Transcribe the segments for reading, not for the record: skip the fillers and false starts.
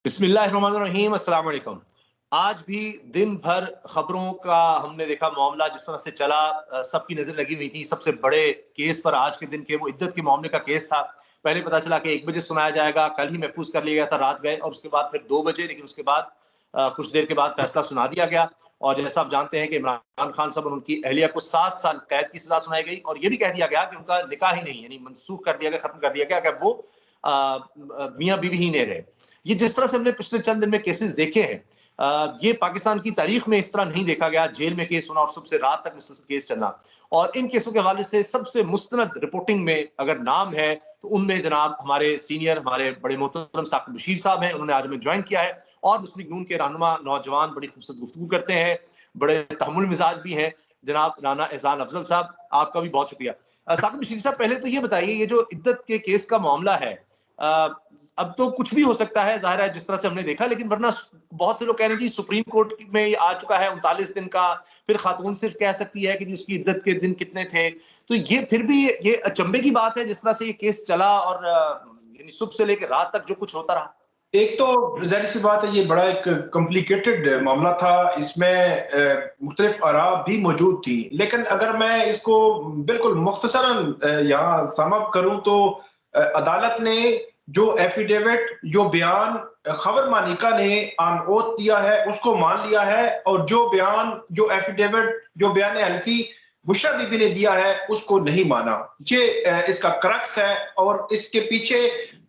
बिस्मिल्लाहिर्रहमानिर्रहीम, अस्सलाम वालेकुम। आज भी दिन भर खबरों का हमने देखा मामला जिस तरह से चला, सबकी नज़र लगी हुई थी सबसे बड़े केस पर। आज के दिन के वो इद्दत के मामले का केस था। पहले पता चला कि 1 बजे सुनाया जाएगा, कल ही महफूज कर लिया गया था, रात गए और उसके बाद फिर 2 बजे, लेकिन उसके बाद कुछ देर के बाद फैसला सुना दिया गया। और जैसा आप जानते हैं कि इमरान खान साहब और उनकी अहलिया को 7 साल कैद की सज़ा सुनाई गई और ये भी कह दिया गया कि उनका निकाह ही नहीं, यानी मनसूख कर दिया गया, खत्म कर दिया गया कि वो मियाँ-बीवी ही नहीं रहे। ये जिस तरह से हमने पिछले चंद दिन में केसेस देखे हैं, ये पाकिस्तान की तारीख में इस तरह नहीं देखा गया। जेल में केस होना और सुबह से रात तक मुसलसल केस चलना। और इन केसों के हवाले से सबसे मुस्तनद रिपोर्टिंग में अगर नाम है, तो उनमें जनाब हमारे सीनियर, हमारे बड़े मोहतरम साकिब बशीर साहब हैं। उन्होंने आज हमें ज्वाइन किया है और मुस्लिम लीग नून के रहनुमा नौजवान बड़ी खूबसूरत गुफ्तगू करते हैं, बड़े तहम्मुल मिजाज भी हैं, जनाब राना एहसान अफजल साहब, आपका भी बहुत शुक्रिया। साकिब बशीर साहब, पहले तो ये बताइए, ये जो इद्दत के केस का मामला है, अ, अब तो कुछ भी हो सकता है, ज़ाहिर है जिस तरह से हमने देखा, लेकिन वरना बहुत से लोग कह रहे हैं जी सुप्रीम कोर्ट में ये आ चुका है 39 दिन का, फिर खातून सिर्फ कह सकती है कि जी उसकी इद्दत के दिन कितने थे। तो ये फिर भी ये अचंभे की बात है जिस तरह से ये केस चला और यानी सुबह से लेकर रात तक जो कुछ होता रहा। एक तो ज़ाहिर सी बात है, ये बड़ा एक कॉम्प्लिकेटेड मामला था। इसमें मुख्तलिफ आरा भी मौजूद थी, लेकिन अगर मैं इसको बिल्कुल मुख्तसरन यहाँ सम अप करूं तो अदालत ने जो एफिडेविट, जो बयान खबर मानिका ने ऑन ओथ दिया है उसको मान लिया है, और जो बयान, जो एफिडेविट, जो बयान हल्फी बुशरा बीबी ने दिया है उसको नहीं माना। ये इसका क्रक्स है। और इसके पीछे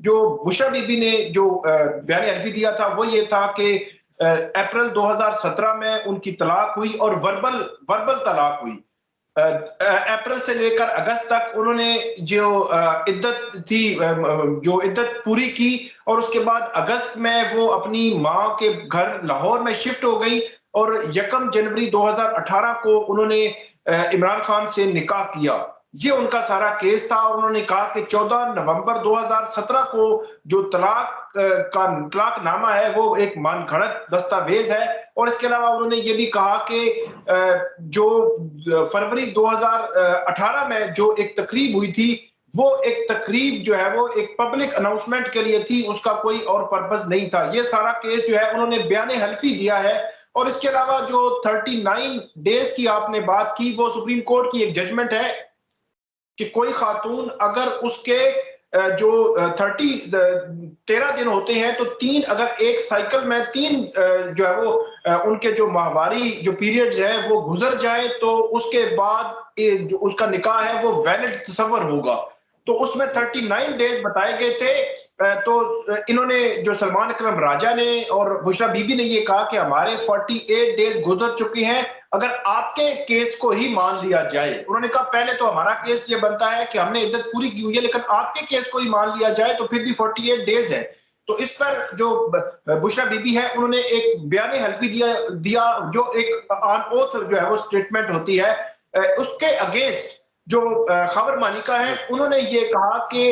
जो बुशरा बीबी ने जो बयान हल्फी दिया था वो ये था कि अप्रैल 2017 में उनकी तलाक हुई और वर्बल वर्बल तलाक हुई। अप्रैल से लेकर अगस्त तक उन्होंने जो इद्दत थी, जो इद्दत पूरी की, और उसके बाद अगस्त में वो अपनी माँ के घर लाहौर में शिफ्ट हो गई और 1 जनवरी 2018 को उन्होंने इमरान खान से निकाह किया। ये उनका सारा केस था। और उन्होंने कहा कि 14 नवंबर 2017 को जो का तलाकनामा है वो एक मानगढ़ंत दस्तावेज है। और इसके अलावा उन्होंने ये भी कहा कि जो फरवरी 2018 में जो एक तकरीब हुई थी, वो एक तकरीब जो है वो एक पब्लिक अनाउंसमेंट के लिए थी, उसका कोई और पर्पस नहीं था। ये सारा केस जो है उन्होंने बयान हल्फी दिया है। और इसके अलावा जो 39 डेज की आपने बात की, वो सुप्रीम कोर्ट की एक जजमेंट है कि कोई खातून अगर उसके जो 13 दिन होते हैं, तो 3 अगर एक साइकिल में 3 जो है वो उनके जो माहवारी जो पीरियड्स है वो गुजर जाए, तो उसके बाद जो उसका निकाह है वो वैलिड तस्वर होगा। तो उसमें 39 डेज बताए गए थे। तो इन्होंने, जो सलमान अकरम राजा ने और बुशरा बीबी ने ये कहा कि हमारे 48 डेज गुजर चुके हैं, अगर आपके केस को ही मान लिया जाए। उन्होंने कहा पहले तो हमारा केस ये बनता है कि हमने इद्दत पूरी की हुई है, लेकिन आपके केस को ही मान लिया जाए तो फिर भी 48 डेज है। तो इस पर जो बुशरा बीबी है उन्होंने एक बयान हल्फी दिया जो एक ऑन ओथ जो है वो स्टेटमेंट होती है। उसके अगेंस्ट जो खबर मानिका है उन्होंने ये कहा कि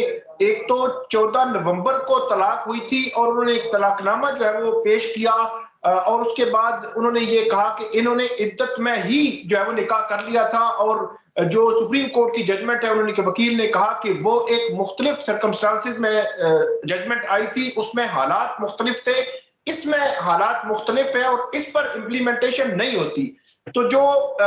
एक तो 14 नवंबर को तलाक हुई थी और उन्होंने एक तलाकनामा जो है वो पेश किया, और उसके बाद उन्होंने ये कहा कि इन्होंने इद्दत में ही जो है वो निकाह कर लिया था। और जो सुप्रीम कोर्ट की जजमेंट है, उन्होंने के वकील ने कहा कि वो एक मुख्तलिफ सर्कमस्टांसिस में जजमेंट आई थी, उसमें हालात मुख्तलिफ थे, इसमें हालात मुख्तलिफ है और इस पर इम्प्लीमेंटेशन नहीं होती। तो जो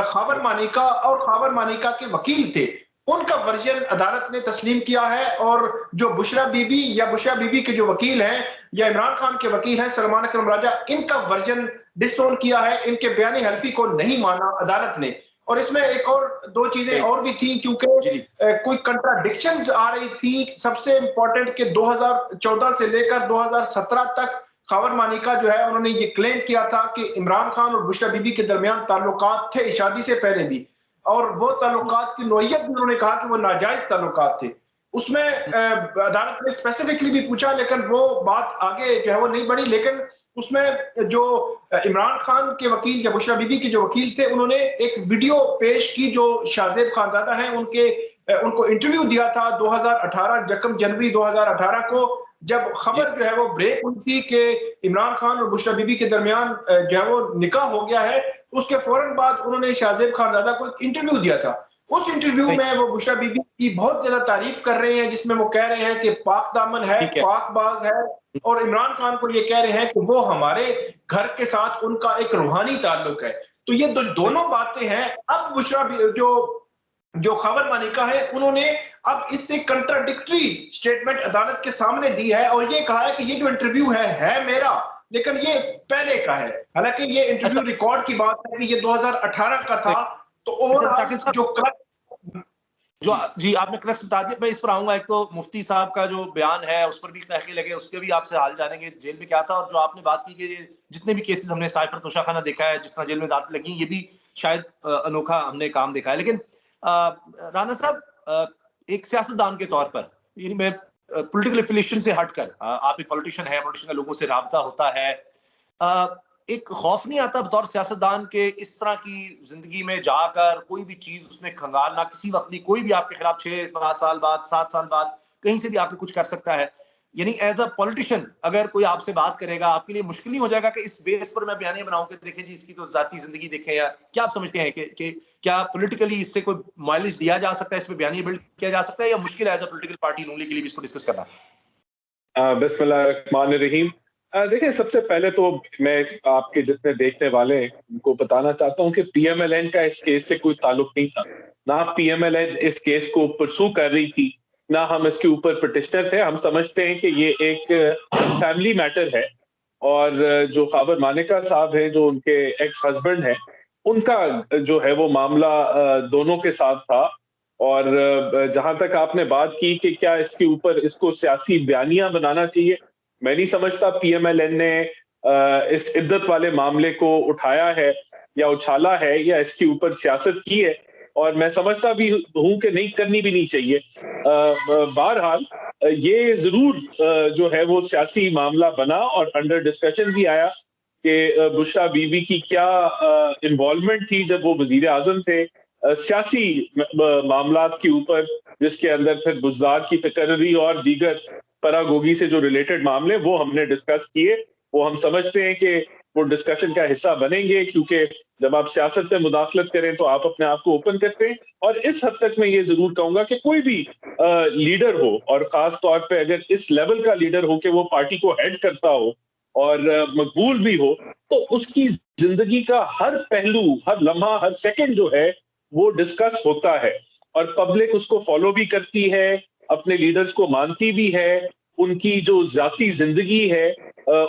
खबर मानिका और खबर मानिका के वकील थे, उनका वर्जन अदालत ने तस्लीम किया है। और जो बुशरा बीबी या बुशरा बीबी के जो वकील हैं या इमरान खान के वकील हैं सलमान अकरम राजा, इनका वर्जन डिसोन किया है। इनके बयान हल्फी को नहीं माना अदालत ने। और इसमें एक और 2 चीजें और भी थी, क्योंकि कोई कंट्राडिक्शंस आ रही थी। सबसे इंपॉर्टेंट कि 2014 से लेकर 2017 तक खबर मानिका जो है उन्होंने ये क्लेम किया था कि इमरान खान और बुशरा बीबी के दरमियान ताल्लुकात थे शादी से पहले भी, और वो ताल्लुकात की नौइयत भी उन्होंने कहा कि वो नाजायज ताल्लुकात थे। उसमें अदालत ने स्पेसिफिकली भी पूछा, लेकिन वो बात आगे जो है वो नहीं बढ़ी। लेकिन उसमें जो इमरान खान के वकील या बुशरा बीबी के जो वकील थे, उन्होंने एक वीडियो पेश की जो शाहजेब खानजादा हैं उनको इंटरव्यू दिया था 2018 जनवरी 2018 को, जब खबर जो है वो ब्रेक हुई थी कि इमरान खान और बुशरा बीबी के दरमियान जो है वो निकाह हो गया है। उसके फौरन बाद उन्होंने शाहजेब खानजादा को एक इंटरव्यू दिया था। उस इंटरव्यू में वो बुशरा बीबी की बहुत ज्यादा तारीफ कर रहे हैं, जिसमें वो कह रहे हैं कि पाक दामन है, पाकबाज है, और इमरान खान को ये कह रहे हैं कि वो हमारे घर के साथ उनका एक रूहानी ताल्लुक है। तो ये दोनों बातें हैं। अब बुशरा भी जो जो खबर मानिका है, उन्होंने अब इससे कंट्राडिक्टरी स्टेटमेंट अदालत के सामने दी है और ये कहा है कि ये जो इंटरव्यू है मेरा, लेकिन ये पहले का है। हालांकि ये अच्छा इंटरव्यू रिकॉर्ड की बात है कि ये 2018 का था। तो अच्छा ओवरऑल साकिब साहब, जो जो जी जी आपने क्रक्स बता दिया, मैं इस पर आऊंगा। एक तो मुफ्ती साहब का जो बयान है उस पर भी तहकीर लगे, उसके भी आपसे हाल जानेंगे जेल में क्या था। और जो आपने बात की कि जितने भी केसेस हमने साइफर तोशाखाना देखा है, जिस तरह जेल में दांत लगी, ये भी शायद अनोखा हमने काम देखा है। लेकिन राना साहब, एक सियासतदान के तौर पर, यानी मैं पॉलिटिकल एफिलिएशन से हटकर, आप एक पॉलिटिशियन है, पॉलिटिशियन का लोगों से राबता होता है, एक खौफ नहीं आता बतौर सियासतदान के इस तरह की जिंदगी में जाकर कोई भी चीज उसमें खंगालना, किसी वक्त भी कोई भी आपके खिलाफ 6 साल बाद, 7 साल बाद कहीं से भी आके कुछ कर सकता है। यानी एज अ पॉलिटिशियन अगर कोई आपसे बात करेगा, आपके लिए मुश्किल नहीं हो जाएगा कि इस बेस पर मैं बयानिया बनाऊं कि देखें जी इसकी तो जाती जिंदगी देखें? या क्या आप समझते हैं कि क्या पॉलिटिकली इससे कोई माइलेज दिया जा सकता है, इस पर बयानिया बिल्ड किया जा सकता है, या मुश्किल है as a political party Noon League के लिए भी इसको डिस्कस करना? बिस्मिल्लाहिर्रहमानिर्रहीम। देखिए, सबसे पहले तो मैं आपके जितने देखने वाले हैं उनको बताना चाहता हूँ कि पीएमएलएन का इस केस से कोई ताल्लुक नहीं था। ना पीएमएलएन इस केस को परसू कर रही थी, ना हम इसके ऊपर पिटिशनर थे। हम समझते हैं कि ये एक फैमिली मैटर है और जो खबर मानिका साहब हैं, जो उनके एक्स हस्बैंड हैं, उनका जो है वो मामला दोनों के साथ था। और जहां तक आपने बात की कि क्या इसके ऊपर इसको सियासी बयानिया बनाना चाहिए, मैं नहीं समझता पीएमएलएन ने इस इद्दत वाले मामले को उठाया है या उछाला है या इसके ऊपर सियासत की है। और मैं समझता भी हूं कि नहीं करनी भी नहीं चाहिए। बहरहाल ये जरूर जो है वो सियासी मामला बना और अंडर डिस्कशन भी आया कि बुशरा बीबी की क्या इन्वॉल्वमेंट थी जब वो वजीर आजम थे सियासी मामला के ऊपर, जिसके अंदर फिर बुजदार की तकर्री और दीगर परागोगी से जो रिलेटेड मामले वो हमने डिस्कस किए। वो हम समझते हैं कि वो डिस्कशन का हिस्सा बनेंगे, क्योंकि जब आप सियासत में मुदाखलत करें तो आप अपने आप को ओपन करते हैं। और इस हद तक मैं ये जरूर कहूंगा कि कोई भी लीडर हो, और खास तौर पे अगर इस लेवल का लीडर हो कि वो पार्टी को हेड करता हो और मकबूल भी हो, तो उसकी जिंदगी का हर पहलू, हर लम्हा, हर सेकंड जो है वो डिस्कस होता है और पब्लिक उसको फॉलो भी करती है, अपने लीडर्स को मानती भी है। उनकी जो जाती जिंदगी है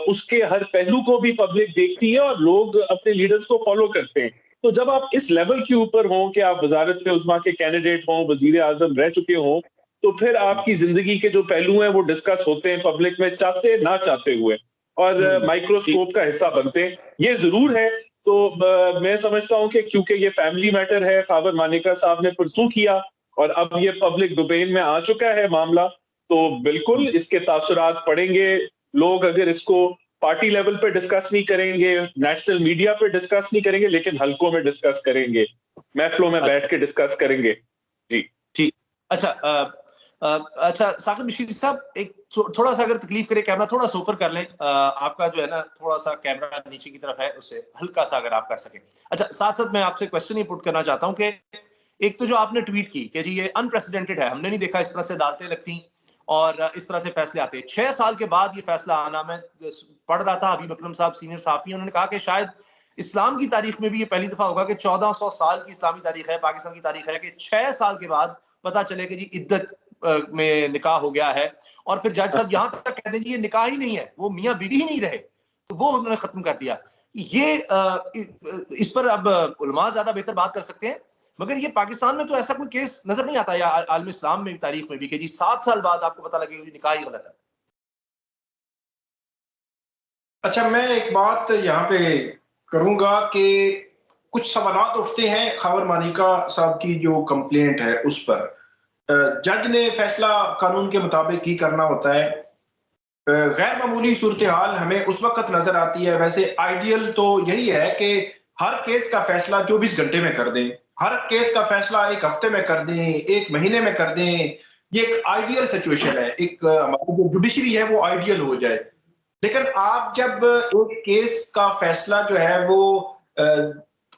उसके हर पहलू को भी पब्लिक देखती है और लोग अपने लीडर्स को फॉलो करते हैं। तो जब आप इस लेवल के ऊपर हों कि आप वजारत उज़्मा के कैंडिडेट हों, वजीर आजम रह चुके हों, तो फिर आपकी जिंदगी के जो पहलू हैं वो डिस्कस होते हैं पब्लिक में, चाहते ना चाहते हुए, और माइक्रोस्कोप का हिस्सा बनते हैं। ये जरूर है। तो मैं समझता हूं कि क्योंकि ये फैमिली मैटर है, खबर मानिका साहब ने परसू किया और अब ये पब्लिक डोमेन में आ चुका है मामला, तो बिल्कुल इसके तासुरात पड़ेंगे। लोग अगर इसको पार्टी लेवल पे डिस्कस नहीं करेंगे, नेशनल मीडिया पे डिस्कस नहीं करेंगे, लेकिन हलकों में डिस्कस करेंगे, महफिलों में बैठ के डिस्कस करेंगे। जी ठीक। अच्छा अच्छा साकिब बशीर साहब, एक थोड़ा सा अगर तकलीफ करे, कैमरा थोड़ा सा ऊपर कर लें। आपका जो है ना थोड़ा सा कैमरा नीचे की तरफ है, उससे हल्का सा अगर आप कर सकें। अच्छा, साथ साथ मैं आपसे क्वेश्चन ये पुट करना चाहता हूं कि एक तो जो आपने ट्वीट की कि जी ये अनप्रेसिडेंटेड है, हमने नहीं देखा इस तरह से अदालतें लगती और इस तरह से फैसले आते हैं। 6 साल के बाद ये फैसला आना, मैं पढ़ रहा था, हबीब अकरम साहब सीनियर साफी, उन्होंने कहा कि शायद इस्लाम की तारीख में भी ये पहली दफा होगा कि 1400 साल की इस्लामी तारीख है, पाकिस्तान की तारीख है, कि 6 साल के बाद पता चले कि जी इद्दत में निकाह हो गया है। और फिर जज साहब यहां तक कहते हैं जी ये निकाह ही नहीं है, वो मियां बीवी ही नहीं रहे, तो वो उन्होंने खत्म कर दिया। ये इस पर अब उलमा ज्यादा बेहतर बात कर सकते हैं, मगर ये पाकिस्तान में तो ऐसा कोई केस नजर नहीं आता, या आलम इस्लाम में तारीख में भी, कि जी 7 साल बाद आपको पता लगे कि निकाह ही गलत है। अच्छा, मैं एक बात यहाँ पे करूंगा कि कुछ सवालात उठते हैं खबर मानिका साहब की जो कंप्लेंट है उस पर। जज ने फैसला कानून के मुताबिक ही करना होता है। गैर मामूली सूरत हाल हमें उस वक्त नजर आती है। वैसे आइडियल तो यही है कि हर केस का फैसला 24 घंटे में कर दें, हर केस का फैसला एक हफ्ते में कर दें, एक महीने में कर दें। ये एक आइडियल सिचुएशन है, एक हमारी जो जुडिशरी है वो आइडियल हो जाए। लेकिन आप जब एक केस का फैसला जो है वो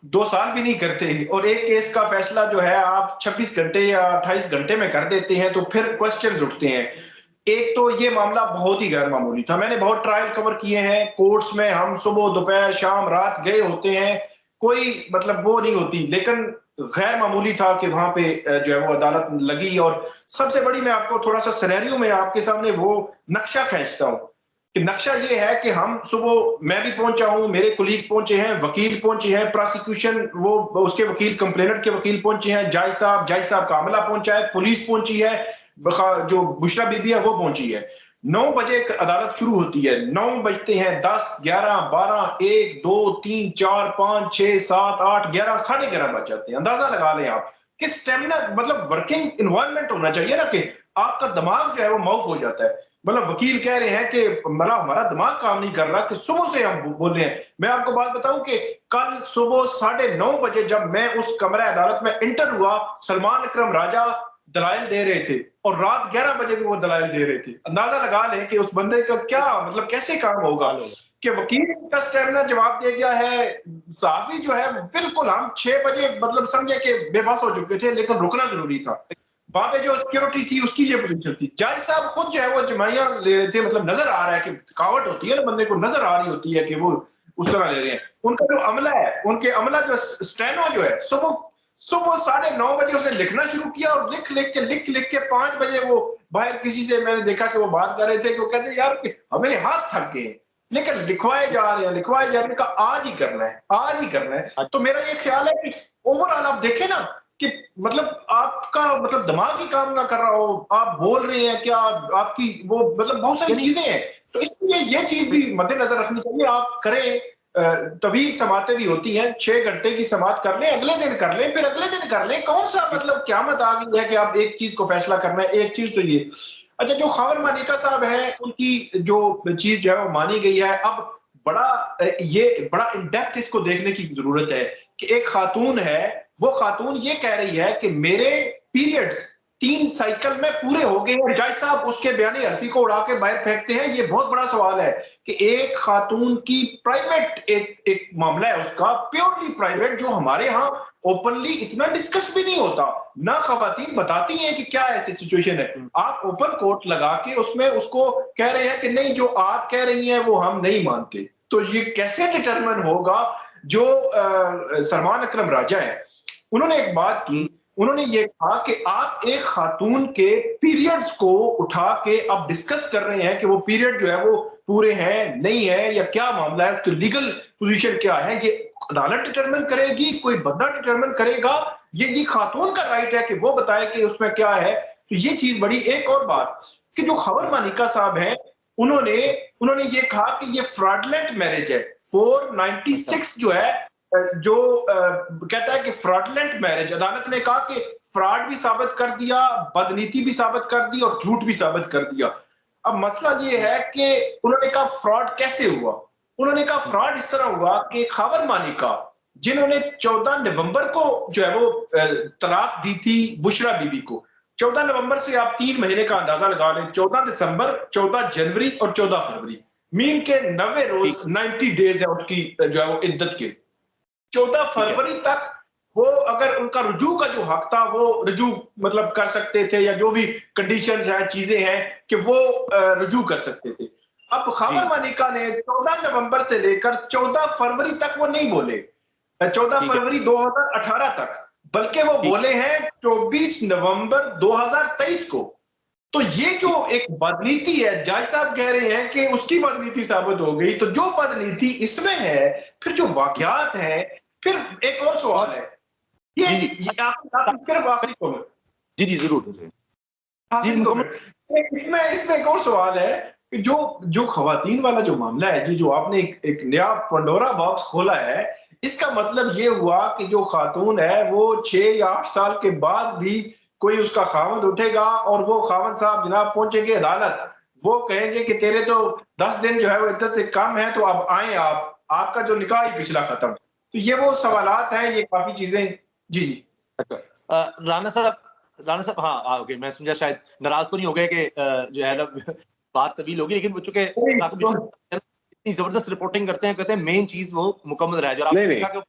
2 साल भी नहीं करते और एक केस का फैसला जो है आप 26 घंटे या 28 घंटे में कर देते हैं, तो फिर क्वेश्चंस उठते हैं। एक तो ये मामला बहुत ही गैर मामूली था। मैंने बहुत ट्रायल कवर किए हैं कोर्ट्स में, हम सुबह दोपहर शाम रात गए होते हैं, कोई मतलब वो नहीं होती, लेकिन गैर मामूली था कि वहां पे जो है वो अदालत लगी। और सबसे बड़ी, मैं आपको थोड़ा सा सिनेरियो में आपके सामने वो नक्शा खींचता हूं कि नक्शा ये है कि हम सुबह, मैं भी पहुंचा हूं, मेरे कुलीग पहुंचे हैं, वकील पहुंचे हैं, प्रोसिक्यूशन वो उसके वकील, कंप्लेनेंट के वकील पहुंचे हैं, जज साहब का अमला पहुंचा है, पुलिस पहुंची है, जो बुशरा बीबी है वो पहुंची है। 9 बजे अदालत शुरू होती है, 9 बजते हैं 10, 11, 12, 1, 2, 3, 4, 5, 6, 7, 8, 11, 11:30 बज जाते हैं। अंदाजा लगा लें आप कि स्टेमिना, मतलब वर्किंग इन्वायरमेंट होना चाहिए ना, कि आपका दिमाग जो है वो माउफ हो जाता है। मतलब वकील कह रहे हैं कि मतलब हमारा दिमाग काम नहीं कर रहा, कि सुबह से हम बोल रहे हैं। मैं आपको बात बताऊं कि कल सुबह 9:30 बजे जब मैं उस कमरा अदालत में इंटर हुआ, सलमान अकरम राजा दलाइल दे रहे थे, और रात 11 बजे भी वो दलाइल दे रहे थे। अंदाजा लगा लें कि उस बंदे का क्या मतलब कैसे काम होगा, कि वकील का स्टेमिना जवाब दे गया है, साफी जो है बिल्कुल, हम 6 बजे मतलब समझे कि बेबस हो चुके थे, लेकिन रुकना जरूरी था। वहां पे जो सिक्योरिटी थी उसकी ये पोजीशन थी। जज साहब खुद जो है वो जमाइयां ले रहे थे, मतलब नजर आ रहा है कि थकावट होती है ना, बंदे को नजर आ रही होती है कि वो उस तरह ले रहे हैं। उनका जो अमला है, उनके अमला जो स्टेनो जो है, सुबह सुबह 9:30 बजे उसने लिखना शुरू किया, और लिख के 5 बजे वो बाहर, किसी से मैंने देखा कि वो बात कर रहे थे कि वो कहते यार हमारे हाथ थक गए, लेकिन लिखवाए जा रहे हैं, कहा आज ही करना है, आज ही करना है। तो मेरा ये ख्याल है कि ओवरऑल आप देखें ना, कि मतलब आपका मतलब दिमाग ही काम ना कर रहा हो, आप बोल रहे हैं क्या, आपकी वो मतलब बहुत सारी चीजें हैं। तो इसलिए ये चीज भी मद्देनजर रखनी चाहिए। आप करें, तवील समातें भी होती हैं, 6 घंटे की समात कर लें, अगले दिन कर लें, फिर अगले दिन कर लें। कौन सा मतलब क्यामत आ गई है कि आप एक चीज को फैसला करना है, एक चीज तो ये। अच्छा, जो खावर मानिका साहब है, उनकी जो चीज जो है वो मानी गई है। अब ये बड़ा इन डेप्थ इसको देखने की जरूरत है कि एक खातून है, वो खातून ये कह रही है कि मेरे पीरियड्स 3 साइकिल में पूरे हो गए हैं। जज साहब उसके बयानी हल्फी को उड़ा के बाहर फेंकते हैं। ये बहुत बड़ा सवाल है कि एक खातून की प्राइवेट एक मामला है उसका, प्योरली प्राइवेट, जो हमारे यहाँ ओपनली इतना डिस्कस भी नहीं होता ना। खवातीन बताती हैं कि क्या ऐसी सिचुएशन है, आप ओपन कोर्ट लगा के उसमें उसको कह रहे हैं कि नहीं, जो आप कह रही हैं वो हम नहीं मानते। तो ये कैसे डिटरमिन होगा? जो सलमान अकरम राजा है, उन्होंने एक बात की, उन्होंने ये कहा कि आप एक खातून के पीरियड्स को उठा के अब डिस्कस कर रहे हैं कि वो पीरियड जो है वो पूरे हैं नहीं है, या क्या मामला है, उसकी लीगल पोजीशन क्या है। ये अदालत डिटरमिन करेगी, कोई बंदा डिटरमिन करेगा? ये खातून का राइट है कि वो बताए कि उसमें क्या है। तो ये चीज बड़ी। एक और बात कि जो खबर मानिका साहब हैं, उन्होंने उन्होंने ये कहा कि ये फ्रॉडलेंट मैरिज है। 496 जो है, जो कहता है कि फ्रॉडलेंट मैरिज, अदालत ने कहा कि फ्रॉड भी साबित कर दिया, बदनीति भी साबित कर दी, और झूठ भी साबित कर दिया। अब मसला ये है कि उन्होंने कहा फ्रॉड कैसे हुआ? उन्होंने कहा फ्रॉड इस तरह हुआ कि खावर मानिका, जिन्होंने 14 नवंबर को जो है वो तलाक दी थी बुशरा बीबी को, 14 नवंबर से आप 3 महीने का अंदाजा लगा लें, 14 दिसंबर, 14 जनवरी और 14 फरवरी, मीन के 90 रोज, 90 डेज है उसकी जो है वो इद्दत के। 14 फरवरी तक वो अगर उनका रुजू का जो हक था वो रुजू मतलब कर सकते थे, या जो भी कंडीशंस हैं, चीजें हैं कि वो रुजू कर सकते थे। अब खावर मानिका ने 14 नवंबर से लेकर 14 फरवरी तक वो नहीं बोले, 14 फरवरी 2018 तक, बल्कि वो बोले हैं 24 नवंबर 2023 को। तो ये जो एक बदनीति है, जज साहब कह रहे हैं कि उसकी बदनीति साबित हो गई। तो जो बदनीति इसमें है, फिर जो वाकयात है, फिर एक और सवाल है, ये सिर्फ आखिरी कमेंट, जी जरूर। आखिरी कमेंट इसमें इसमें एक और सवाल है कि जो खवातीन वाला जो मामला है, जो आपने एक नया पंडोरा बॉक्स खोला है, इसका मतलब ये हुआ कि जो खातून है वो 6 या 8 साल के बाद भी कोई उसका खावंद उठेगा, और वो खावंद साहब जनाब पहुंचेंगे अदालत, वो कहेंगे कि तेरे तो 10 दिन जो है वो इद्दत से कम है, तो अब आए आपका जो निकाह ही पिछला खत्म। तो ये वो सवालात हैं, ये काफी चीजें। जी जी। राणा साहब हाँ ओके, मैं समझा शायद नाराज तो नहीं हो गए कि जो है ना बात तवील होगी, लेकिन चूंकि इतनी जबरदस्त रिपोर्टिंग करते हैं, कहते हैं मेन चीज वो मुकम्मल रह जाए, और आपने देखा कि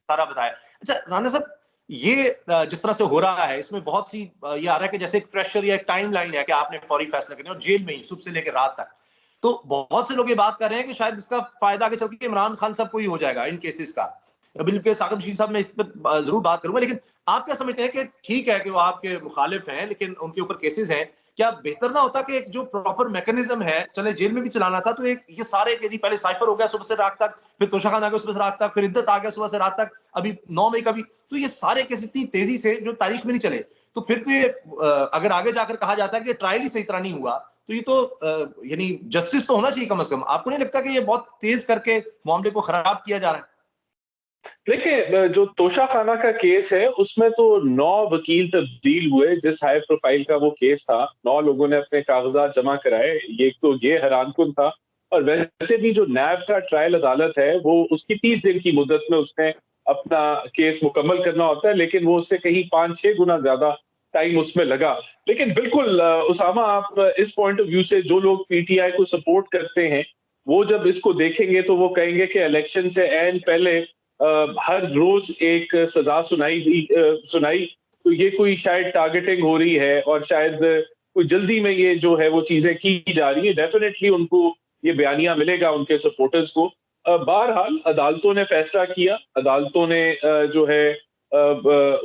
सारा बताया। अच्छा राणा साहब, ये जिस तरह से हो रहा है, इसमें बहुत सी ये आ रहा है कि जैसे एक प्रेशर या एक टाइमलाइन है कि आपने फौरी फैसला करना है और जेल में ही सुबह से लेकर रात तक। तो बहुत से लोग ये बात कर रहे हैं कि शायद इसका फायदा आगे चल के इमरान खान साहब को ही हो जाएगा इन केसेस का। बिल्कुल साकिब रशीद साहब, मैं इस पे ज़रूर बात करूँगा, लेकिन आप क्या समझते हैं कि ठीक है कि वो आपके मुखालिफ हैं, लेकिन उनके ऊपर केसेस हैं। क्या बेहतर ना होता कि एक जो प्रॉपर मैकेनिज्म है, चले जेल में भी चलाना था, तो एक ये सारे के जी पहले साइफर हो गया सुबह से रात तक, फिर तोशा खान आ गया सुबह से रात तक, फिर इद्दत आ गया सुबह से रात तक, अभी 9 मई का भी, तो ये सारे केस इतनी तेजी से जो तारीख में नहीं चले। तो फिर तो ये अगर आगे जाकर कहा जाता है कि ट्रायल ही सही तरह नहीं हुआ, तो ये तो यानी जस्टिस तो होना चाहिए कम से कम। आपको नहीं लगता कि ये बहुत तेज करके मामले को खराब किया जा रहा है? देखिए, जो तोशा खाना का केस है, उसमें तो 9 वकील तब्दील हुए। जिस हाई प्रोफाइल का वो केस था, 9 लोगों ने अपने कागजात जमा कराए। ये हैरानकुन था। और वैसे भी जो नैब का ट्रायल अदालत है, वो उसकी 30 दिन की मुद्दत में उसने अपना केस मुकम्मल करना होता है, लेकिन वो उससे कहीं 5-6 गुना ज्यादा टाइम उसमें लगा। लेकिन बिल्कुल उसामा, आप इस पॉइंट ऑफ व्यू से जो लोग पीटीआई को सपोर्ट करते हैं, वो जब इसको देखेंगे तो वो कहेंगे कि इलेक्शन से ऐन पहले हर रोज एक सजा सुनाई, तो ये कोई शायद टारगेटिंग हो रही है और शायद कोई जल्दी में ये जो है वो चीजें की जा रही है। डेफिनेटली उनको ये बयानिया मिलेगा उनके सपोर्टर्स को। बहरहाल अदालतों ने फैसला किया, अदालतों ने जो है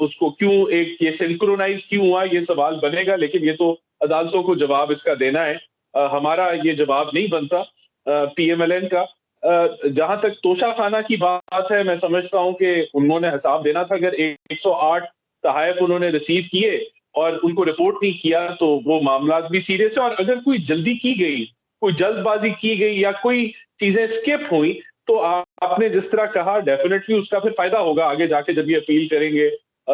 उसको क्यों एक ये सिंक्रोनाइज क्यों हुआ, ये सवाल बनेगा, लेकिन ये तो अदालतों को जवाब इसका देना है। हमारा ये जवाब नहीं बनता पीएमएलएन का। जहां तक तोशा खाना की बात है, मैं समझता हूं कि उन्होंने हिसाब देना था। अगर 108 तहाइफ उन्होंने रिसीव किए और उनको रिपोर्ट नहीं किया, तो वो मामला भी सीरियस है। और अगर कोई जल्दी की गई, कोई जल्दबाजी की गई या कोई चीजें स्किप हुई, तो आपने जिस तरह कहा, डेफिनेटली उसका फिर फायदा होगा आगे जाके जब ये अपील करेंगे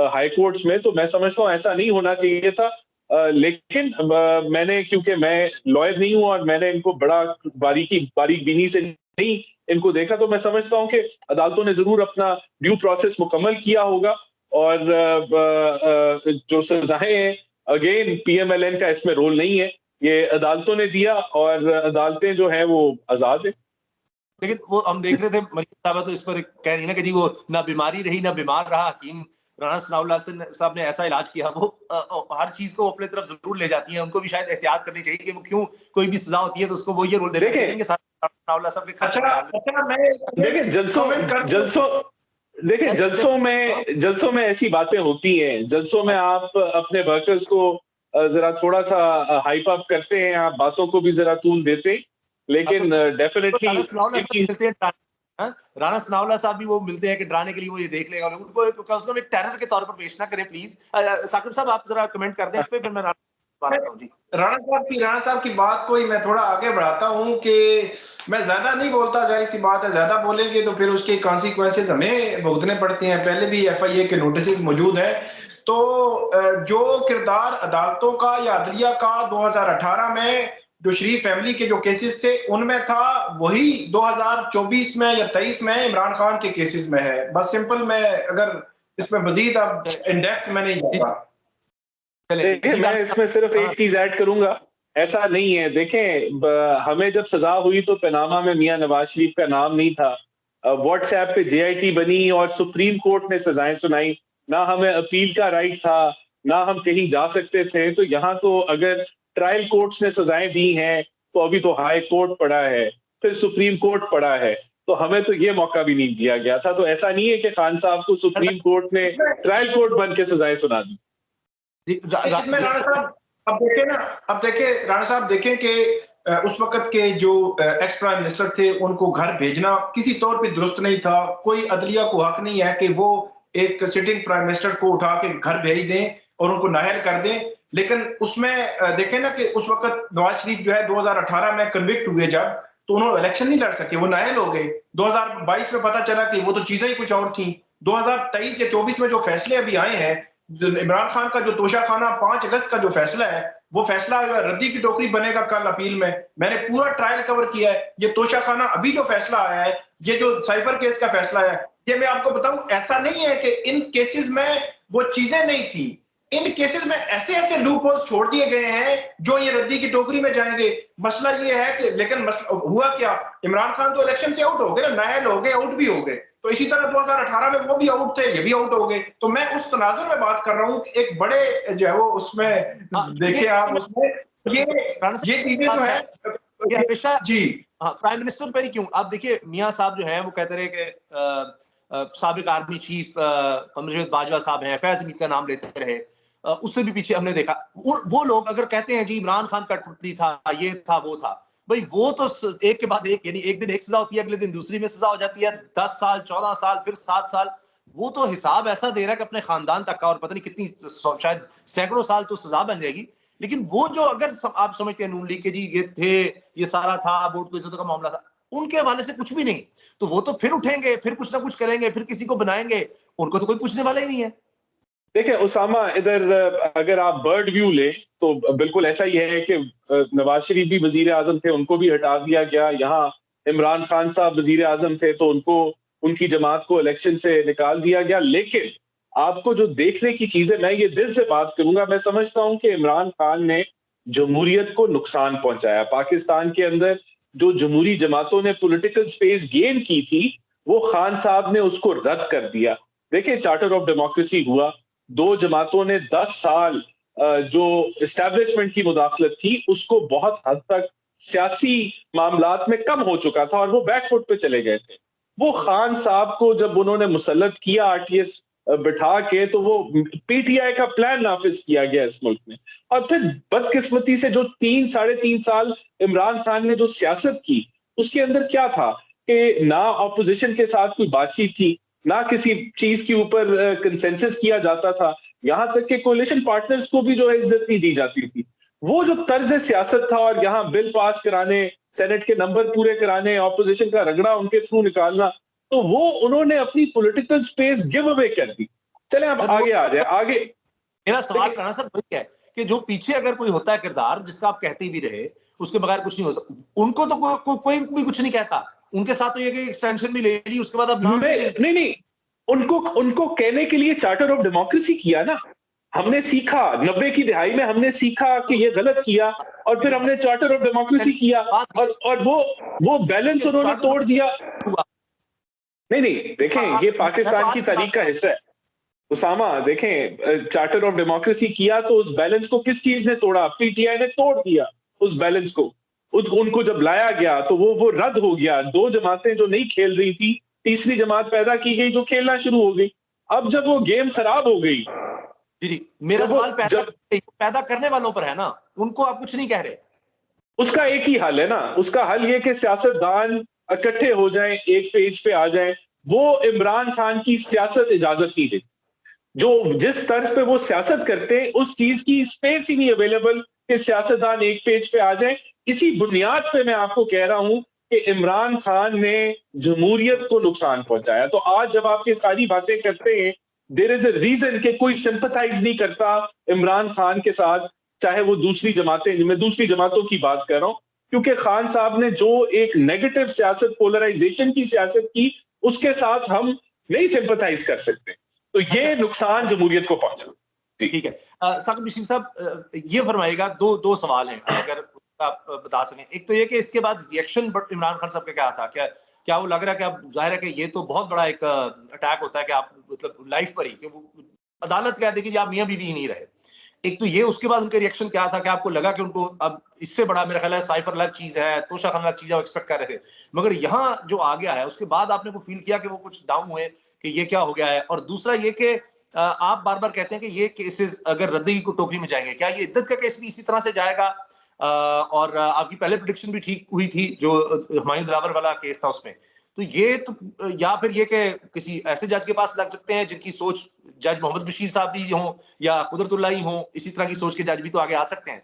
हाई कोर्ट्स में। तो मैं समझता हूं ऐसा नहीं होना चाहिए था। लेकिन मैंने, क्योंकि मैं लॉयर नहीं हूं और मैंने इनको बड़ा बारीक बीनी से नहीं इनको देखा, तो मैं समझता हूं कि अदालतों ने जरूर अपना ड्यू प्रोसेस मुकम्मल किया होगा। और जो सजाएं हैं, अगेन पीएमएलएन का इसमें रोल नहीं है, ये अदालतों ने दिया और अदालतें जो है वो आजाद है। लेकिन वो हम देख रहे थे, मरीम साहब तो इस पर कह रही ना कि जी वो ना बीमारी रही ना बीमार रहा। हकीम राणा सनाउल्लाह साहब ने ऐसा इलाज किया। वो हर चीज को अपने तरफ जरूर ले जाती हैं। उनको भी शायद एहतियात करनी चाहिए कि वो क्यों, कोई भी सजा होती है तो उसको वो ये रोल देते हैं कि सनाउल्लाह साहब के खर्च देखिए जलसों में ऐसी बातें होती हैं। जलसों में आप अपने वर्कर्स को जरा थोड़ा सा हाइप अप करते हैं, आप बातों को भी जरा तूल देते हैं, लेकिन डेफिनेटली एक चीज। राणा सनाउल्लाह साहब भी वो मिलते हैं कि डराने के लिए वो ये देख लेगा उनको, कम से कम एक टेरर के तौर पर पेश ना करें प्लीज। साकिब साहब आप जरा कमेंट कर दें इस पे, फिर मैं राणा साहब की बात को ही मैं थोड़ा आगे बढ़ाता हूं कि मैं ज्यादा नहीं बोलता, जाहिर सी बात है, ज्यादा बोलेंगे तो फिर उसके कॉन्सिक्वेंसेस हमें भुगतने पड़ते हैं। पहले भी एफआईए के नोटिस मौजूद है। तो जो किरदार अदालतों का या अदलिया का 2018 में जो शरीफ फैमिली के जो केसेस थे उनमें था, वही 2024 में या 23 में इमरान खान के केसेस में है। बस सिंपल, मैं अगर इसमें मजीद अब इन डेप्थ में नहीं जाऊंगा। देखिए, मैं इसमें सिर्फ एक चीज ऐड करूंगा, ऐसा नहीं है। देखें, हमें जब सजा हुई तो पनामा में मियां नवाज शरीफ का नाम नहीं था। व्हाट्सएप पे जेआईटी बनी और सुप्रीम कोर्ट ने सजाएं सुनाई। ना हमें अपील का राइट था, ना हम कहीं जा सकते थे। तो यहाँ तो अगर ट्रायल कोर्ट्स ने सजाएं दी हैं, तो अभी तो हाई कोर्ट पड़ा है, फिर सुप्रीम कोर्ट पड़ा है, तो हमें तो ये मौका भी नहीं दिया गया था। तो ऐसा नहीं है कि खान साहब को सुप्रीम कोर्ट ने ट्रायल कोर्ट बन के सजाएं सुना दी। इसमें राणा साहब अब देखें राणा साहब, देखें कि उस वक्त के जो एक्स प्राइम मिनिस्टर थे उनको घर भेजना किसी तौर पे दुरुस्त नहीं था। कोई अदलिया को हक नहीं है कि वो एक सिटिंग प्राइम मिनिस्टर को उठा के घर भेज दें और उनको नाहल कर दें। लेकिन उसमें देखें ना कि उस वक्त नवाज शरीफ जो है 2018 में कन्विक्ट हुए जब, तो उन्होंने इलेक्शन नहीं लड़ सके, वो नाहल हो गए। 2022 में पता चला कि वो तो चीजें ही कुछ और थी। 2023 या 24 में जो फैसले अभी आए हैं, इमरान खान का जो तोशा खाना 5 अगस्त का जो फैसला है, वो फैसला रद्दी की टोकरी बनेगा कल अपील में। मैंने पूरा ट्रायल कवर किया है। ये तोशा खाना अभी जो फैसला आया है, ये जो साइफर केस का फैसला है, ये मैं आपको बताऊं, ऐसा नहीं है कि इन केसेस में वो चीजें नहीं थी। इन केसेस में ऐसे ऐसे लूप होल्स छोड़ दिए गए हैं जो ये रद्दी की टोकरी में जाएंगे। मसला ये है कि लेकिन हुआ क्या, इमरान खान तो इलेक्शन से आउट हो गए ना, नाहल हो गए, आउट भी हो गए। तो इसी तरह 2018 में वो भी आउट थे, ये भी आउट हो गए। तो मैं उस तनाजुर में बात कर रहा हूँ कि एक बड़े जो है वो उसमें देखिए आप उसमें ये चीजें जो है ये हमेशा जी प्राइम मिनिस्टर पर ही क्यों? आप देखिए मियां साहब जो है वो कहते रहे कि साबिक आर्मी चीफ अमरजीत बाजवा साहब हैं, फैज हमीद का नाम लेते रहे, उससे भी पीछे हमने देखा वो लोग अगर कहते हैं जी इमरान खान कठपुतली था, ये था वो था, भाई वो तो एक के बाद एक, यानी एक दिन एक सजा होती है, अगले दिन दूसरी में सजा हो जाती है, 10 साल 14 साल फिर 7 साल। वो तो हिसाब ऐसा दे रहा है कि अपने खानदान तक का, और पता नहीं कितनी शायद सैकड़ों साल तो सजा बन जाएगी। लेकिन वो जो अगर आप समझते हैं नून लीग के जी ये थे, ये सारा था, वोट को इज्जत का मामला था, उनके हवाले से कुछ भी नहीं, तो वो तो फिर उठेंगे, फिर कुछ ना कुछ करेंगे, फिर किसी को बनाएंगे, उनको तो कोई पूछने वाला ही नहीं है। देखिए उसामा, इधर अगर आप बर्ड व्यू लें तो बिल्कुल ऐसा ही है कि नवाज शरीफ भी वजीर आजम थे, उनको भी हटा दिया गया। यहाँ इमरान खान साहब वजीर आजम थे तो उनको, उनकी जमात को इलेक्शन से निकाल दिया गया। लेकिन आपको जो देखने की चीज है, मैं ये दिल से बात करूंगा, मैं समझता हूं कि इमरान खान ने जमहूरियत को नुकसान पहुंचाया। पाकिस्तान के अंदर जो जमहूरी जमातों ने पॉलिटिकल स्पेस गेन की थी, वो खान साहब ने उसको रद्द कर दिया। देखिए चार्टर ऑफ डेमोक्रेसी हुआ, दो जमातों ने 10 साल जो इस्टेब्लिशमेंट की मुदाखलत थी उसको बहुत हद तक सियासी मामलात में कम हो चुका था और वो बैकफुट पे चले गए थे। वो खान साहब को जब उन्होंने मुसल्लत किया आरटीएस बिठा के, तो वो पीटीआई का प्लान नाफिज किया गया इस मुल्क में। और फिर बदकिस्मती से जो 3 साढ़े 3 साल इमरान खान ने जो सियासत की, उसके अंदर क्या था कि ना ऑपोजिशन के साथ कोई बातचीत थी, ना किसी चीज के ऊपर कंसेंसस किया जाता था, यहां तक कि कोalition पार्टनर्स को भी जो है इज्जत नहीं दी जाती थी। वो जो तर्ज सियासत था, और यहाँ बिल पास कराने, सेनेट के नंबर पूरे कराने, ऑपोजिशन का रगड़ा उनके थ्रू निकालना, तो वो उन्होंने अपनी पॉलिटिकल स्पेस गिव अवे कर दी। चले अब आगे आ जाए आगे। मेरा सवाल राणा साहब वही है कि जो पीछे अगर कोई होता है किरदार जिसका आप कहते भी रहे, उसके बगैर कुछ नहीं हो सकता, उनको तो कोई भी कुछ नहीं कहता। उनके साथ तो ये कि एक्सटेंशन भी ले ली, उसके बाद अब नाम नहीं नहीं, उनको उनको कहने के लिए चार्टर ऑफ डेमोक्रेसी किया ना। हमने सीखा 90 की दिहाई में, हमने सीखा कि ये गलत किया, और फिर हमने चार्टर ऑफ डेमोक्रेसी किया, और वो बैलेंस उन्होंने तोड़ दिया। नहीं नहीं, देखें ये पाकिस्तान की तारीख का हिस्सा है उसामा। देखें चार्टर ऑफ डेमोक्रेसी किया तो उस बैलेंस को किस चीज ने तोड़ा? पीटीआई ने तोड़ दिया उस बैलेंस को। उनको जब लाया गया तो वो रद्द हो गया। दो जमातें जो नहीं खेल रही थी, तीसरी जमात पैदा की गई जो खेलना शुरू हो गई। अब जब वो गेम खराब हो गई, जी मेरा सवाल पैदा करने वालों पर है ना, उनको आप कुछ नहीं कह रहे। उसका एक ही हल है ना, उसका हल ये कि सियासतदान इकट्ठे हो जाएं, एक पेज पे आ जाएं। वो इमरान खान की सियासत इजाजत नहीं देती। जो जिस तर्ज पे वो सियासत करते हैं, उस चीज की स्पेस ही नहीं अवेलेबल कि सियासतदान एक पेज पे आ जाए। इसी बुनियाद पे मैं आपको कह रहा हूं कि इमरान खान ने जमहूरियत को नुकसान पहुंचाया। तो आज जब आप ये सारी बातें करते हैं, देयर इज अ रीजन कि कोई सिंपथाइज नहीं करता इमरान खान के साथ, चाहे वो दूसरी जमातें, मैं दूसरी जमातों की बात कर रहा हूं, क्योंकि खान साहब ने जो एक नेगेटिव सियासत, पोलराइजेशन की सियासत की, उसके साथ हम नहीं सिंपथाइज कर सकते। तो ये नुकसान जमहूरियत को पहुंचा। ठीक है साकिब मिश्री साहब, ये फरमाइएगा, दो सवाल हैं अगर आप बता सकें। एक तो ये कि इसके बाद रिएक्शन इमरान खान साहब का क्या था, क्या वो लग रहा है कि अब जाहिर है कि ये तो बहुत बड़ा एक अटैक होता है कि आप मतलब लाइफ पर ही, कि वो अदालत कह देगी कि आप मियां बीवी ही नहीं रहे। एक तो ये, उसके बाद उनका रिएक्शन क्या था कि आपको लगा कि उनको अब इससे बड़ा, मेरा ख्याल है साइफर अलग चीज है, तोशा खान अलग चीज है, वो एक्सपेक्ट कर रहे थे, मगर यहाँ जो आ गया है उसके बाद आपने को फील किया कि वो कुछ डाउन हुए कि ये क्या हो गया है? और दूसरा ये कि आप बार बार कहते हैं कि ये केसेस अगर रद्दी की टोकरी में जाएंगे, क्या ये इद्दत का केस भी इसी तरह से जाएगा? और आपकी पहले प्रेडिक्शन भी ठीक हुई थी जो हुमायूं दिलावर वाला केस था उसमें, तो ये तो, या फिर ये कि किसी ऐसे जज के पास लग सकते हैं जिनकी सोच, जज मोहम्मद बशीर साहब भी हों या कुदरतुल्लाह ही हों, इसी तरह की सोच के जज भी तो आगे आ सकते हैं।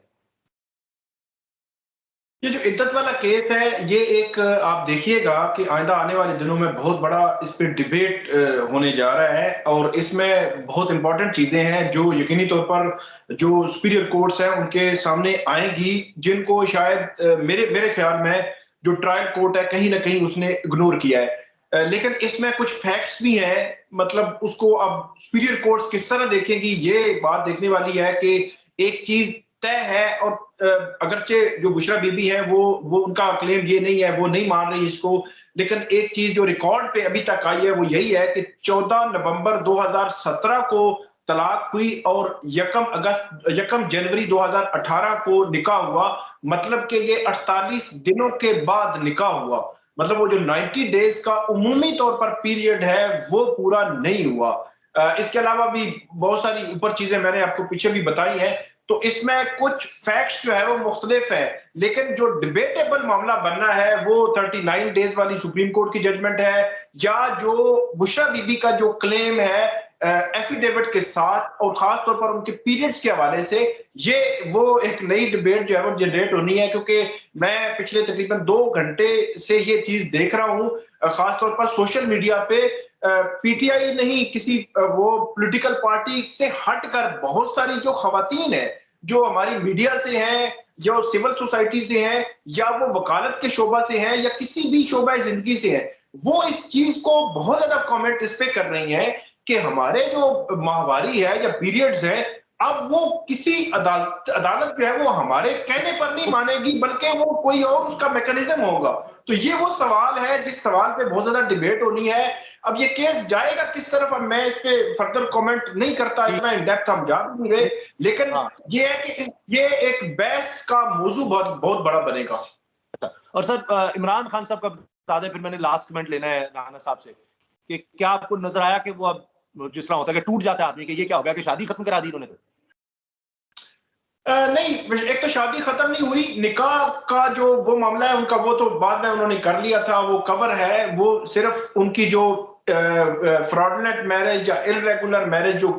ये जो इद्दत वाला केस है, ये एक आप देखिएगा कि आइंदा आने वाले दिनों में बहुत बड़ा इस पे डिबेट होने जा रहा है, और इसमें बहुत इंपॉर्टेंट चीजें हैं जो यकीनी तौर पर जो सुपीरियर कोर्ट्स हैं उनके सामने आएंगी, जिनको शायद मेरे मेरे ख्याल में जो ट्रायल कोर्ट है कहीं ना कहीं उसने इग्नोर किया है। लेकिन इसमें कुछ फैक्ट्स भी हैं, मतलब उसको अब सुपीरियर कोर्ट्स किस तरह देखेंगी, ये बात देखने वाली है कि एक चीज तय है। और अगरचे जो बुशरा बीबी है वो उनका क्लेम ये नहीं है, वो नहीं मान रही इसको, लेकिन एक चीज जो रिकॉर्ड पे अभी तक आई है वो यही है कि 14 नवंबर 2017 को तलाक हुई और 1 जनवरी 2018 को निकाह हुआ। मतलब कि ये 48 दिनों के बाद निकाह हुआ, मतलब वो जो 90 डेज का उमूमी तौर पर पीरियड है वो पूरा नहीं हुआ। इसके अलावा भी बहुत सारी ऊपर चीजें मैंने आपको पीछे भी बताई हैं। तो इसमें कुछ फैक्ट्स जो है वो मुख्तलिफ है, लेकिन जो डिबेटेबल मामला बनना है वो 39 डेज वाली सुप्रीम कोर्ट की जजमेंट है, या जो बुशरा बीबी का जो क्लेम है एफिडेविट के साथ और खास तौर पर उनके पीरियड्स के हवाले से, ये वो एक नई डिबेट जो है वो जनरेट होनी है। क्योंकि मैं पिछले तकरीबन 2 घंटे से ये चीज देख रहा हूं, खास तौर पर सोशल मीडिया पे पीटीआई नहीं, किसी वो पॉलिटिकल पार्टी से हटकर बहुत सारी जो खवातीन है, जो हमारी मीडिया से हैं, जो सिविल सोसाइटी से हैं, या वो वकालत के शोबा से हैं, या किसी भी शोबा जिंदगी से हैं, वो इस चीज को बहुत ज्यादा कमेंट इस पे कर रही हैं कि हमारे जो माहवारी है या पीरियड्स है, अब वो किसी अदालत जो है वो हमारे कहने पर नहीं मानेगी, बल्कि वो कोई और उसका मैकेनिज्म होगा। तो ये वो सवाल है जिस सवाल पे बहुत ज्यादा डिबेट होनी है। अब ये केस जाएगा किस तरफ, अब मैं इस पे फर्दर कमेंट नहीं करता, इतना इन डेप्थ हम जा नहीं रहे, लेकिन ये है कि ये एक बहस का मौजू बहुत बहुत बड़ा बनेगा। और सर इमरान खान साहब का बता दें, फिर मैंने लास्ट कमेंट लेना है राना साहब से, कि क्या आपको नजर आया कि वो अब जिस तरह होता है कि टूट जाता है आदमी, कि ये क्या हो गया कि शादी खत्म करा दी उन्होंने? तो नहीं, एक तो शादी खत्म नहीं हुई, निकाह का जो वो मामला है उनका, वो तो बाद में उन्होंने कर लिया था, वो कवर है। वो सिर्फ उनकी जो फ्रॉडलेंट मैरिज या इररेगुलर मैरिज जो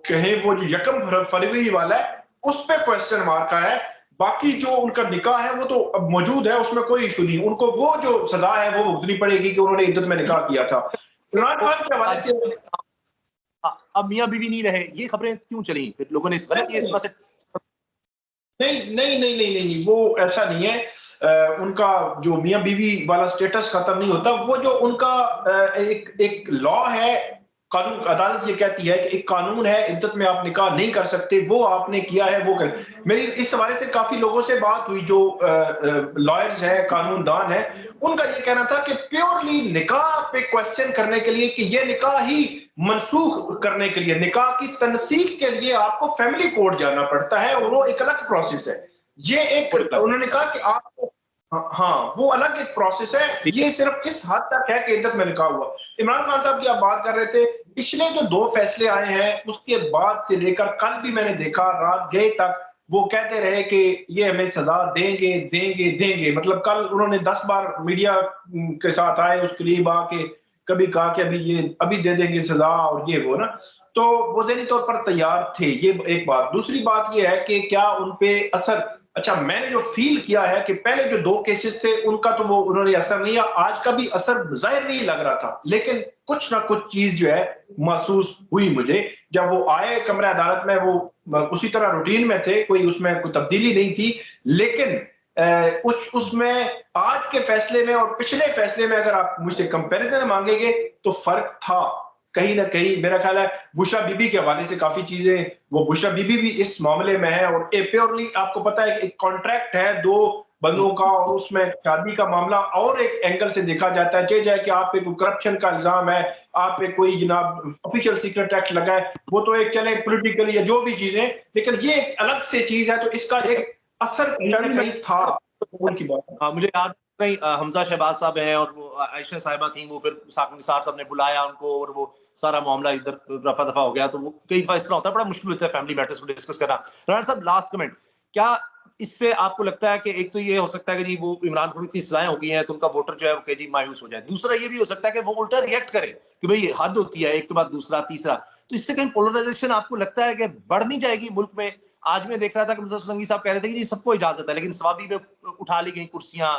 कहे, वो जो 1 फरवरी वाला है, उस पे क्वेश्चन मार्क है। बाकी जो उनका निकाह है वो तो अब मौजूद है, उसमें कोई इशू नहीं। उनको वो जो सजा है वो भुगतनी पड़ेगी कि उन्होंने इद्दत में निकाह किया था। इमरान खान के हवाले से अब मियां बीवी नहीं रहे, ये खबरें क्यों चली? फिर लोगों ने गलत ये इस वजह से नहीं, वो ऐसा नहीं है। उनका जो मियां बीवी वाला स्टेटस खत्म नहीं होता। वो जो उनका एक लॉ है, कानून, अदालत ये कहती है कि एक कानून है, इद्दत में आप निकाह नहीं कर सकते, वो आपने किया है, वो कर। मेरी इस हवाले से काफी लोगों से बात हुई जो लॉयर्स हैं, कानूनदान हैं, उनका ये कहना था कि प्योरली निकाह पे क्वेश्चन करने के लिए, कि ये निकाह ही मनसूख करने के लिए, निकाह की तनसीख के लिए आपको फैमिली कोर्ट जाना पड़ता है, और वो एक अलग प्रोसेस है। ये एक उन्होंने कहा कि आपको, हाँ, वो अलग एक प्रोसेस है। ये सिर्फ इस हद तक है कि इद्दत में निकाह हुआ। इमरान खान साहब की आप बात कर रहे थे, पिछले जो 2 फैसले आए हैं उसके बाद से लेकर कल भी मैंने देखा रात गए तक वो कहते रहे कि ये हमें सजा देंगे देंगे देंगे। मतलब कल उन्होंने 10 बार मीडिया के साथ आए, उस करीब आके कभी कहा कि अभी दे देंगे सजा, और ये वो ना, तो वो ज़हनी तौर पर तैयार थे। ये एक बात। दूसरी बात ये है कि क्या उन पे असर, अच्छा, मैंने जो फील किया है कि पहले जो 2 केसेस थे उनका तो वो उन्होंने असर नहीं, या आज का भी असर जाहिर नहीं लग रहा था, लेकिन कुछ ना कुछ चीज जो है महसूस हुई मुझे जब वो आए कमरे अदालत में। वो उसी तरह रूटीन में थे, कोई उसमें कोई तब्दीली नहीं थी, लेकिन उसमें आज के फैसले में और पिछले फैसले में अगर आप मुझसे कंपैरिजन मांगेंगे तो फर्क था कहीं ना कहीं। मेरा ख्याल है बुशरा बीबी के हवाले से काफी चीजें, वो बुशरा बीबी भी इस मामले में है, और प्योरली आपको पता है कि एक कॉन्ट्रैक्ट है 2 बंदों का, और उसमें शादी का मामला और एक एंगल से देखा जाता है। चाहे कि आप पे कोई करप्शन का इल्जाम है, आप पे कोई जनाब ऑफिशियल सीक्रेट एक्ट लगा है, वो तो एक चले पॉलिटिकली या जो भी चीजें, लेकिन ये एक अलग से चीज है, तो इसका एक असर कहीं ना कहीं था। उनकी बात मुझे याद नहीं, हमजा शहबाज साहब हैं और वो आयशा साहिबा थी, वो फिर साकिब निसार साहब ने बुलाया उनको और वो सारा मामला इधर रफा दफा हो गया। तो वो कई दफा इस तरह होता है, बड़ा मुश्किल होता है फैमिली मैटर्स को डिस्कस करना। राणा साहब, लास्ट कमेंट, क्या इससे आपको लगता है कि एक तो ये हो सकता है कि जी वो इमरान खान को इतनी सजाएं हो गई हैं तो उनका वोटर जो है वो जी मायूस हो जाए, दूसरा ये भी हो सकता है कि वो उल्टा रिएक्ट करे कि भाई हद होती है, एक के बाद दूसरा तीसरा, तो इससे कहीं पोलराइजेशन आपको लगता है कि बढ़ नहीं जाएगी मुल्क में? आज मैं देख रहा था कि मुझे सुरंगी साहब कह रहे थे कि जी सबको इजाजत है, लेकिन सवाबी में उठा ली गई कुर्सियां,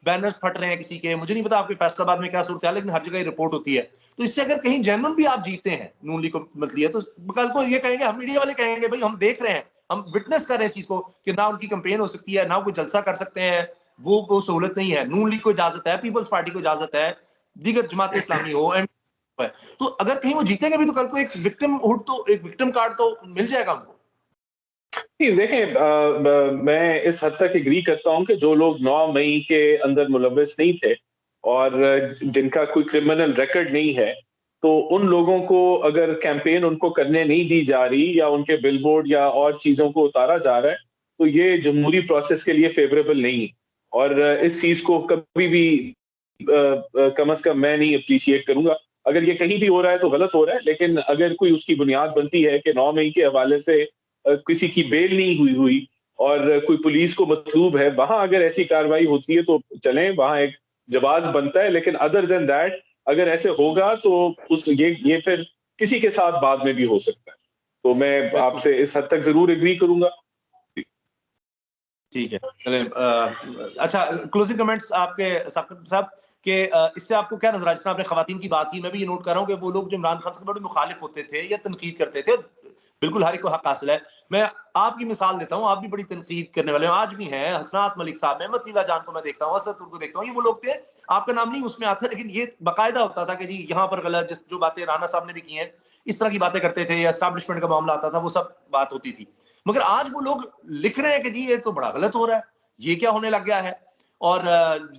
बैनर्स फट रहे हैं किसी के, मुझे नहीं पता आपके फैसलाबाद में क्या सूरत है, लेकिन हर जगह रिपोर्ट होती है। तो इससे अगर कहीं जेन्युइन भी आप जीते हैं, नून लीग को मत लिया, तो कल को ये कहेंगे, हम मीडिया वाले कहेंगे भाई हम देख रहे हैं, हम विटनेस कर रहे हैं इस चीज को कि ना उनकी कंपेन हो सकती है, ना कोई जलसा कर सकते हैं, वो सहूलत नहीं है। नून लीग को इजाजत है, पीपल्स पार्टी को इजाजत है, दीगर जमात इस्लामी हो, है, तो अगर कहीं वो जीतेंगे भी तो कल को एक विक्टिम कार्ड तो मिल जाएगा उनको। नहीं, देखें, मैं इस हद तक एग्री करता हूं कि जो लोग 9 मई के अंदर मुलव्वस नहीं थे और जिनका कोई क्रिमिनल रिकॉर्ड नहीं है, तो उन लोगों को अगर कैंपेन उनको करने नहीं दी जा रही या उनके बिलबोर्ड या और चीजों को उतारा जा रहा है, तो ये जमहूरी प्रोसेस के लिए फेवरेबल नहीं। और इस चीज को कभी भी कम से कम मैं नहीं अप्रिशिएट करूंगा। अगर ये कहीं भी हो रहा है तो गलत हो रहा है, लेकिन अगर कोई उसकी बुनियाद बनती है कि 9 मई के हवाले से किसी की बेल नहीं हुई और कोई पुलिस को मतलूब है, वहां अगर ऐसी कार्रवाई होती है तो चलें, वहां एक जवाब बनता है। लेकिन अदर देन दैट अगर ऐसे होगा तो ये फिर किसी के साथ बाद में भी हो सकता है। तो मैं आपसे इस हद तक जरूर एग्री करूंगा। ठीक है, चले। अच्छा, क्लोजिंग कमेंट्स आपके साकिब साहब के, इससे आपको क्या नजर आया? जिस आपने खवातीन की बात की, मैं भी ये नोट कर रहा हूँ कि वो लोग जो इमरान खान से बड़े मुखालिफ होते थे या तनकीद करते थे, बिल्कुल हर एक को हक हासिल है। मैं आपकी मिसाल देता हूँ, आप भी बड़ी तनकीद करने वाले हैं, आज भी हैं। हसनात मलिक साहब, अहमद लीला जान को मैं देखता हूँ, असद को देखता हूँ, ये वो लोग थे, आपका नाम नहीं उसमें आता, लेकिन ये बाकायदा होता था कि जी यहाँ पर गलत, जो बातें राना साहब ने भी की हैं, इस तरह की बातें करते थे, या एस्टैब्लिशमेंट का मामला आता था, वो सब बात होती थी। मगर आज वो लोग लिख रहे हैं कि जी ये तो बड़ा गलत हो रहा है, ये क्या होने लग गया है। और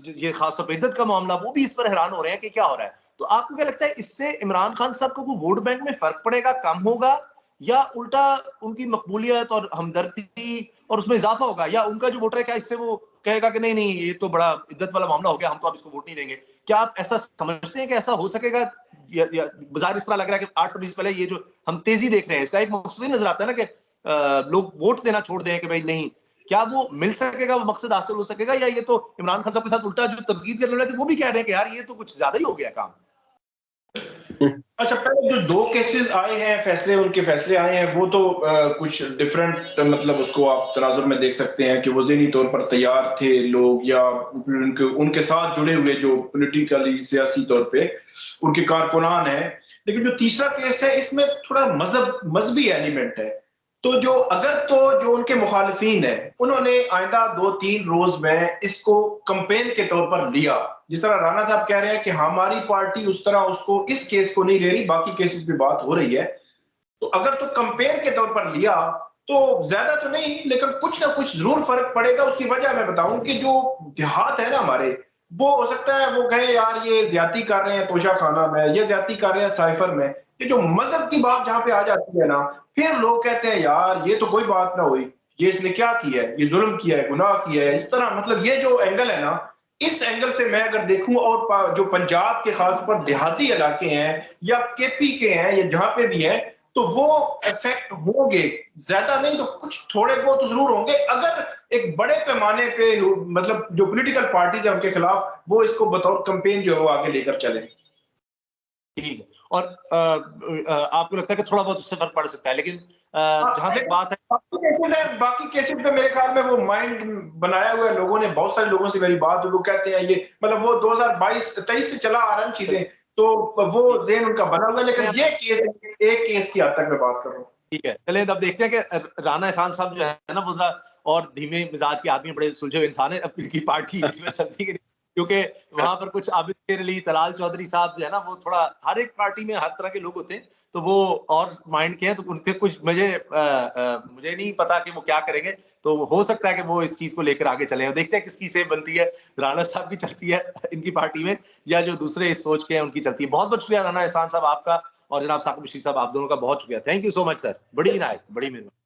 ये खासतौर पर इद्दत का मामला, वो भी इस पर हैरान हो रहे हैं कि क्या हो रहा है। तो आपको क्या लगता है, इससे इमरान खान साहब को वोट बैंक में फर्क पड़ेगा, कम होगा, या उल्टा उनकी मकबूलियत और हमदर्दी और उसमें इजाफा होगा, या उनका जो वोटर है क्या इससे वो कहेगा कि नहीं नहीं ये तो बड़ा इद्दत वाला मामला हो गया, हम तो अब इसको वोट नहीं देंगे? क्या आप ऐसा समझते हैं कि ऐसा हो सकेगा, या बाजार इस तरह लग रहा है कि 8 फरवरी से पहले ये जो हम तेजी देख रहे हैं, इसका एक मकसद ही नजर आता है ना कि लोग वोट देना छोड़ दें कि भाई नहीं, क्या वो मिल सकेगा, वो मकसद हासिल हो सकेगा, या ये तो इमरान खान साहब के साथ उल्टा जो तनकीद करने वाले थे वो भी कह रहे हैं कि यार ये तो कुछ ज्यादा ही हो गया काम? अच्छा, पहले जो 2 केसेस आए हैं, उनके फैसले आए हैं, वो तो कुछ डिफरेंट, मतलब उसको आप तनाजुर में देख सकते हैं कि वो ज़हनी तौर पर तैयार थे लोग, या उनके साथ जुड़े हुए जो पॉलिटिकली सियासी तौर पे उनके कारकुनान हैं। लेकिन जो तीसरा केस है, इसमें थोड़ा मजहबी एलिमेंट है। तो जो उनके मुखालिफिन हैं, उन्होंने आइंदा 2-3 रोज में इसको कैंपेन के तौर पर लिया। जिस तरह राणा साहब कह रहे हैं कि हमारी पार्टी उस तरह उसको, इस केस को नहीं ले रही, बाकी केसेस पे बात हो रही है। तो अगर तो कैंपेन के तौर पर लिया तो ज्यादा तो नहीं, लेकिन कुछ ना कुछ जरूर फर्क पड़ेगा। उसकी वजह मैं बताऊं कि जो देहात है ना हमारे, वो हो सकता है वो कहे यार ये ज्यादती कर रहे हैं तोशा खाना में, ये ज्यादती कर रहे हैं साइफर में। ये जो मजहब की बात जहां पे आ जाती है ना, फिर लोग कहते हैं यार ये तो कोई बात ना हुई, ये इसने क्या किया है, ये जुल्म किया है, गुनाह किया है, इस तरह। मतलब ये जो एंगल है ना, इस एंगल से मैं अगर देखूं, और जो पंजाब के खासतौर पर देहाती इलाके हैं या केपी के हैं या जहां पे भी हैं, तो वो इफेक्ट होंगे। ज्यादा नहीं तो कुछ थोड़े बहुत तो जरूर होंगे, अगर एक बड़े पैमाने पे मतलब जो पॉलिटिकल पार्टीज है उनके खिलाफ वो इसको बतौर कैंपेन जो है वो आगे लेकर चले। ठीक है। और आपको लगता है कि थोड़ा बहुत उससे फर्क पड़ सकता है, लेकिन जहां तक बात है, बाकी केसेस पे मेरे ख्याल में वो माइंड बनाया हुआ है लोगों ने। बहुत सारे लोगों से मेरी बात, वो कहते हैं ये मतलब वो 2022-23 से चला आ रहा है चीजें, तो वो ज़हन उनका बना हुआ है। लेकिन ये केस, एक केस की हद तक मैं बात कर रहा हूँ। ठीक है, चलिए अब देखते हैं कि राना एहसान साहब जो है ना, वो जरा और धीमे मिजाज के आदमी, बड़े सुलझे हुए इंसान है, अब इनकी पार्टी बीच में चलती है, क्योंकि वहां पर कुछ आबिद शेर अली, तलाल चौधरी साहब जो है ना, वो थोड़ा, हर एक पार्टी में हर तरह के लोग होते हैं, तो वो और माइंड के हैं, तो उनके कुछ मुझे नहीं पता कि वो क्या करेंगे। तो हो सकता है कि वो इस चीज को लेकर आगे चले, और देखते हैं किसकी सेब बनती है, राना साहब की चलती है इनकी पार्टी में, या जो दूसरे इस सोच के हैं उनकी चलती है। बहुत बहुत शुक्रिया राना एहसान साहब आपका, और जनाब साकिब बशीर साहब, आप दोनों का बहुत शुक्रिया। Thank you so much sir, बड़ी इनायत, बड़ी मेहरबानी।